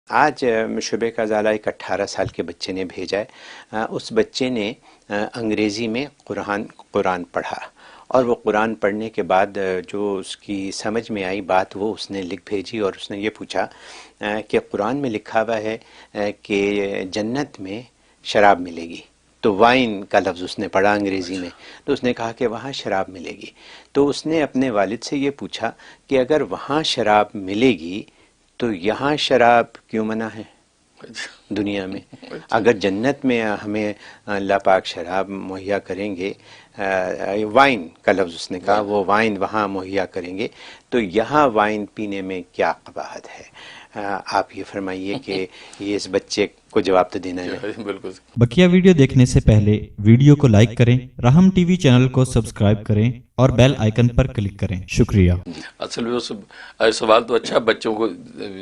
آج شعبے کا ازالہ ایک 18 سال کے بچے نے بھیجا ہے۔ اس بچے نے انگریزی میں قرآن پڑھا، اور وہ قرآن پڑھنے کے بعد جو اس کی سمجھ میں آئی بات وہ اس نے لکھ بھیجی، اور اس نے یہ پوچھا کہ قرآن میں لکھا ہوا ہے کہ جنت میں شراب ملے گی، تو وائن کا لفظ اس نے پڑھا انگریزی میں، تو اس نے کہا کہ وہاں شراب ملے گی۔ تو اس نے اپنے والد سے یہ پوچھا کہ اگر وہاں شراب ملے گی تو یہاں شراب کیوں منع ہے دنیا میں؟ اگر جنت میں ہمیں اللہ پاک شراب مہیا کریں گے، وائن کا لفظ اس نے کہا، وہ وائن وہاں مہیا کریں گے، تو یہاں وائن پینے میں کیا قباحت ہے؟ آپ یہ فرمائیے کہ یہ اس بچے کو جواب تو دینا ہے۔ بالکل۔ بقیہ ویڈیو دیکھنے سے پہلے ویڈیو کو لائک کریں، راہم ٹی وی چینل کو سبسکرائب کریں اور بیل آئیکن پر کلک کریں۔ شکریہ۔ اصل میں سوال تو اچھا، بچوں کو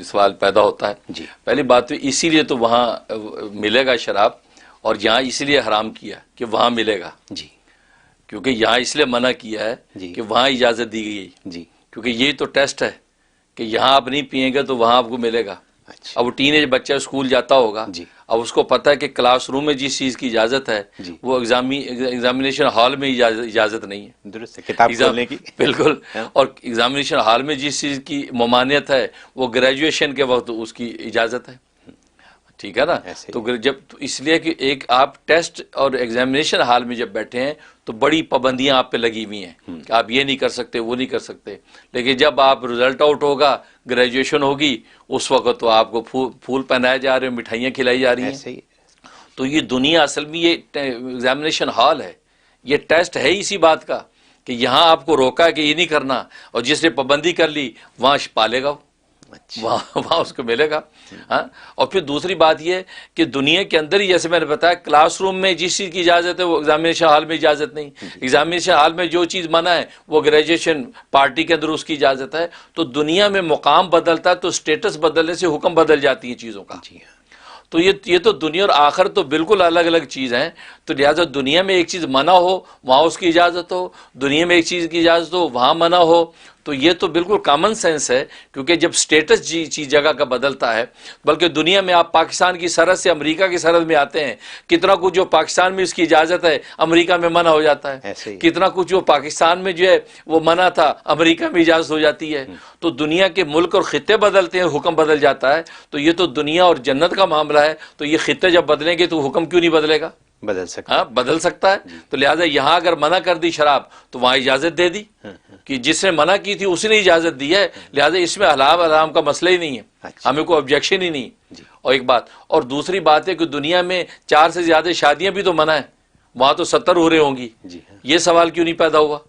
سوال پیدا ہوتا ہے۔ جی، پہلی بات تو اسی لیے تو وہاں ملے گا شراب، اور یہاں اسی لیے حرام کیا کہ وہاں ملے گا، جی کیونکہ یہاں اس لیے منع کیا ہے جی کہ وہاں اجازت دی گئی، جی، کیونکہ یہی تو ٹیسٹ ہے کہ یہاں آپ نہیں پئیں گے تو وہاں آپ کو ملے گا۔ اچھا، اب وہ ٹین ایج بچہ اسکول جاتا ہوگا، جی اب اس کو پتہ ہے کہ کلاس روم میں جس چیز کی اجازت ہے جی، وہ ایگزامینیشن ہال میں اجازت نہیں ہے، درست ہے، کتاب کھولنے کی۔ بالکل۔ اور ایگزامینیشن ہال میں جس چیز کی ممانعت ہے وہ گریجویشن کے وقت اس کی اجازت ہے، ٹھیک ہے نا؟ ایسے ہی تو جب اس لیے کہ ایک آپ ٹیسٹ اور ایگزامینیشن ہال میں جب بیٹھے ہیں تو بڑی پابندیاں آپ پہ لگی ہوئی ہیں کہ آپ یہ نہیں کر سکتے، وہ نہیں کر سکتے، لیکن جب آپ رزلٹ آؤٹ ہوگا، گریجویشن ہوگی، اس وقت تو آپ کو پھول پہنائے جا رہے ہیں، مٹھائیاں کھلائی جا رہی ہیں۔ ایسے ہی، تو یہ دنیا اصل میں یہ ایگزامینیشن ہال ہے، یہ ٹیسٹ ہے اسی بات کا کہ یہاں آپ کو روکا کہ یہ نہیں کرنا، اور جس نے پابندی کر لی وہاں پالے گا وہ، اچھا، وہاں اس کو ملے گا۔ ہاں، اور پھر دوسری بات یہ کہ دنیا کے اندر ہی جیسے میں نے بتایا کلاس روم میں جس چیز کی اجازت ہے وہ ایگزامینیشن ہال میں اجازت نہیں، ایگزامینیشن ہال میں جو چیز منع ہے وہ گریجویشن پارٹی کے اندر اس کی اجازت ہے۔ تو دنیا میں مقام بدلتا ہے تو اسٹیٹس بدلنے سے حکم بدل جاتی ہیں چیزوں کا۔ جی ہاں، تو یہ تو دنیا اور آخر تو بالکل الگ الگ چیز ہیں، تو لہٰذا دنیا میں ایک چیز منع ہو وہاں اس کی اجازت ہو، دنیا میں ایک چیز کی اجازت ہو وہاں منع ہو، تو یہ تو بالکل کامن سینس ہے، کیونکہ جب سٹیٹس چیز جگہ کا بدلتا ہے، بلکہ دنیا میں آپ پاکستان کی سرحد سے امریکہ کی سرحد میں آتے ہیں، کتنا کچھ جو پاکستان میں اس کی اجازت ہے امریکہ میں منع ہو جاتا ہے، ایسے ہی، کتنا کچھ جو پاکستان میں جو ہے وہ منع تھا امریکہ میں اجازت ہو جاتی ہے۔ تو دنیا کے ملک اور خطے بدلتے ہیں، حکم بدل جاتا ہے۔ تو یہ تو دنیا اور جنت کا معاملہ ہے، تو یہ خطے جب بدلیں گے تو حکم کیوں نہیں بدلے گا؟ بدل سکتا ہاں، بدل سکتا ہے۔ تو لہٰذا یہاں اگر منع کر دی شراب تو وہاں اجازت دے دی، کہ جس نے منع کی تھی اس نے اجازت دی ہے، لہٰذا اس میں حلال حرام کا مسئلہ ہی نہیں ہے، اچھا، ہمیں کوئی آبجیکشن ہی نہیں۔ جی، اور ایک بات اور دوسری بات ہے کہ دنیا میں 4 سے زیادہ شادیاں بھی تو منع ہیں، وہاں تو 70 ہو رہے ہوں گی، جی ہاں، یہ سوال کیوں نہیں پیدا ہوا؟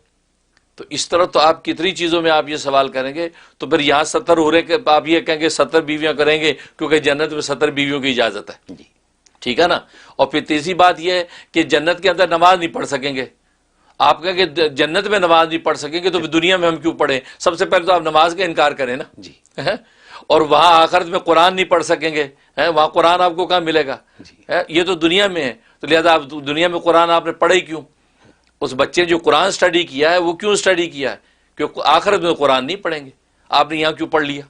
تو اس طرح تو آپ کتنی چیزوں میں آپ یہ سوال کریں گے، تو پھر یہاں 70 ہو رہے کہ آپ یہ کہیں گے 70 بیویاں کریں گے کیونکہ جنت میں 70 بیویوں کی اجازت ہے، جی، ٹھیک ہے نا؟ اور پھر تیسری بات یہ ہے کہ جنت کے اندر نماز نہیں پڑھ سکیں گے، آپ کہیں کہ جنت میں نماز نہیں پڑھ سکیں گے تو پھر دنیا میں ہم کیوں پڑھیں؟ سب سے پہلے تو آپ نماز کا انکار کریں نا، جی، اور وہاں آخرت میں قرآن نہیں پڑھ سکیں گے، وہاں قرآن آپ کو کہاں ملے گا؟ جی، یہ تو دنیا میں ہے، تو لہذا آپ دنیا میں قرآن آپ نے پڑھا ہی کیوں؟ اس بچے نے جو قرآن سٹڈی کیا ہے وہ کیوں سٹڈی کیا ہے؟ کہ آخرت میں قرآن نہیں پڑھیں گے، آپ نے یہاں کیوں پڑھ لیا؟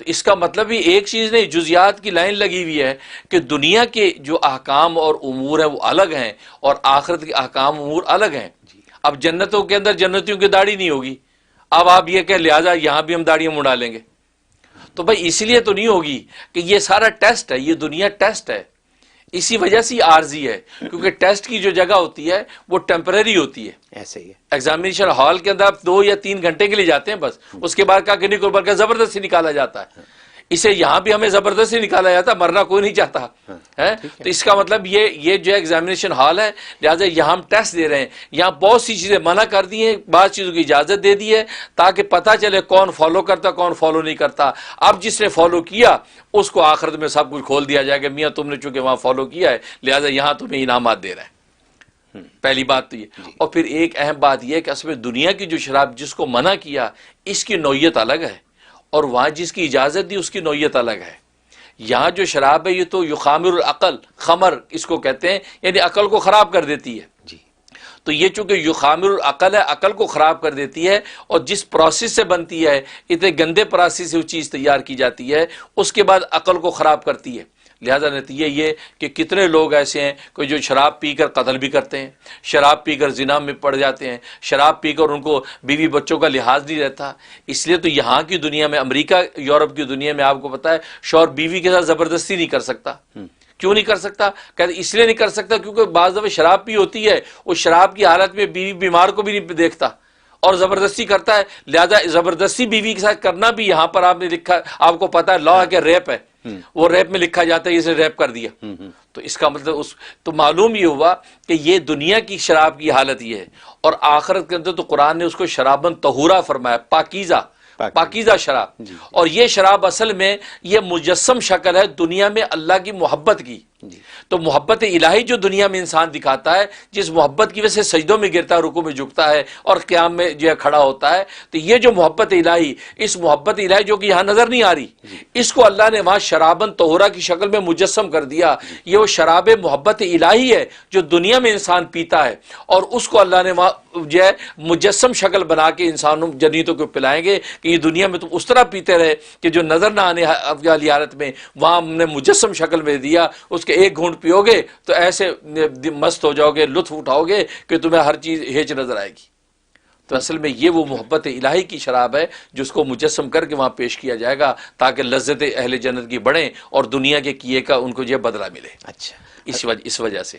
تو اس کا مطلب ہی ایک چیز نہیں، جزیات کی لائن لگی ہوئی ہے کہ دنیا کے جو احکام اور امور ہیں وہ الگ ہیں اور آخرت کے احکام امور الگ ہیں۔ اب جنتوں کے اندر جنتیوں کی داڑھی نہیں ہوگی، اب آپ یہ کہ لہٰذا یہاں بھی ہم داڑیاں منڈا لیں گے، تو بھائی اس لیے تو نہیں ہوگی کہ یہ سارا ٹیسٹ ہے، یہ دنیا ٹیسٹ ہے، اسی وجہ سے عارضی ہے، کیونکہ ٹیسٹ کی جو جگہ ہوتی ہے وہ ٹیمپریری ہوتی ہے۔ ایسے ہی ہے، ایگزامینیشن ہال کے اندر آپ 2 یا 3 گھنٹے کے لیے جاتے ہیں بس، اس کے بعد کہ نہیں کوئی بلکہ زبردستی نکالا جاتا ہے، اسے یہاں بھی ہمیں زبردستی نکالا جاتا ہے، مرنا کوئی نہیں چاہتا ہے۔ تو اس کا مطلب یہ جو ایگزامینیشن ہال ہے، لہٰذا یہاں ہم ٹیسٹ دے رہے ہیں، یہاں بہت سی چیزیں منع کر دی ہیں، بعض چیزوں کی اجازت دے دی ہے تاکہ پتہ چلے کون فالو کرتا کون فالو نہیں کرتا۔ اب جس نے فالو کیا اس کو آخرت میں سب کچھ کھول دیا جائے گا، میاں تم نے چونکہ وہاں فالو کیا ہے لہٰذا یہاں تمہیں انعامات دے رہے ہیں۔ پہلی بات تو یہ، اور پھر ایک اہم بات یہ کہ اصل میں دنیا کی جو شراب جس کو منع کیا اس کی نوعیت الگ ہے، اور وہاں جس کی اجازت دی اس کی نوعیت الگ ہے۔ یہاں جو شراب ہے یہ تو یخامر العقل، خمر اس کو کہتے ہیں، یعنی عقل کو خراب کر دیتی ہے۔ جی، تو یہ چونکہ یخامر العقل ہے، عقل کو خراب کر دیتی ہے، اور جس پروسیس سے بنتی ہے، اتنے گندے پروسیس سے وہ چیز تیار کی جاتی ہے، اس کے بعد عقل کو خراب کرتی ہے۔ لہذا نتیجہ یہ کہ کتنے لوگ ایسے ہیں کہ جو شراب پی کر قتل بھی کرتے ہیں، شراب پی کر زنا میں پڑ جاتے ہیں، شراب پی کر ان کو بیوی بچوں کا لحاظ نہیں رہتا۔ اس لیے تو یہاں کی دنیا میں، امریکہ یورپ کی دنیا میں آپ کو پتہ ہے شوہر بیوی کے ساتھ زبردستی نہیں کر سکتا۔ کیوں نہیں کر سکتا؟ کہتے اس لیے نہیں کر سکتا کیونکہ بعض دفعہ شراب پی ہوتی ہے، اس شراب کی حالت میں بیوی بیمار کو بھی نہیں دیکھتا اور زبردستی کرتا ہے۔ لہذا زبردستی بیوی کے ساتھ کرنا بھی یہاں پر آپ نے لکھا، آپ کو پتا ہے لا کہ ریپ ہے، وہ ریپ میں لکھا جاتا ہے اسے ریپ کر دیا۔ تو اس کا مطلب تو معلوم یہ ہوا کہ یہ دنیا کی شراب کی حالت یہ ہے، اور آخرت کے اندر تو قرآن نے اس کو شرابن طہورا فرمایا، پاکیزہ شراب۔ اور یہ شراب اصل میں یہ مجسم شکل ہے دنیا میں اللہ کی محبت کی۔ تو محبت الہی جو دنیا میں انسان دکھاتا ہے، جس محبت کی وجہ سے سجدوں میں گرتا ہے، رکوع میں جھکتا ہے اور قیام میں جو ہے کھڑا ہوتا ہے، تو یہ جو محبت الہی، اس محبت الہی جو کہ یہاں نظر نہیں آ رہی، اس کو اللہ نے وہاں شرابن طہورا کی شکل میں مجسم کر دیا۔ یہ وہ شراب محبت الہی ہے جو دنیا میں انسان پیتا ہے، اور اس کو اللہ نے وہاں جو ہے مجسم شکل بنا کے انسانوں جنیتوں کو پلائیں گے کہ یہ دنیا میں تم اس طرح پیتے رہے کہ جو نظر نہ آنے والی حالت میں وہاں ہم نے مجسم شکل میں دیا، اس کے ایک گھونٹ پیو گے تو ایسے مست ہو جاؤ گے، لطف اٹھاؤ گے کہ تمہیں ہر چیز ہیچ نظر آئے گی۔ تو اصل میں یہ وہ محبت الہی کی شراب ہے جس کو مجسم کر کے وہاں پیش کیا جائے گا تاکہ لذت اہل جنت کی بڑھیں اور دنیا کے کیے کا ان کو یہ بدلہ ملے۔ اچھا، اس وجہ سے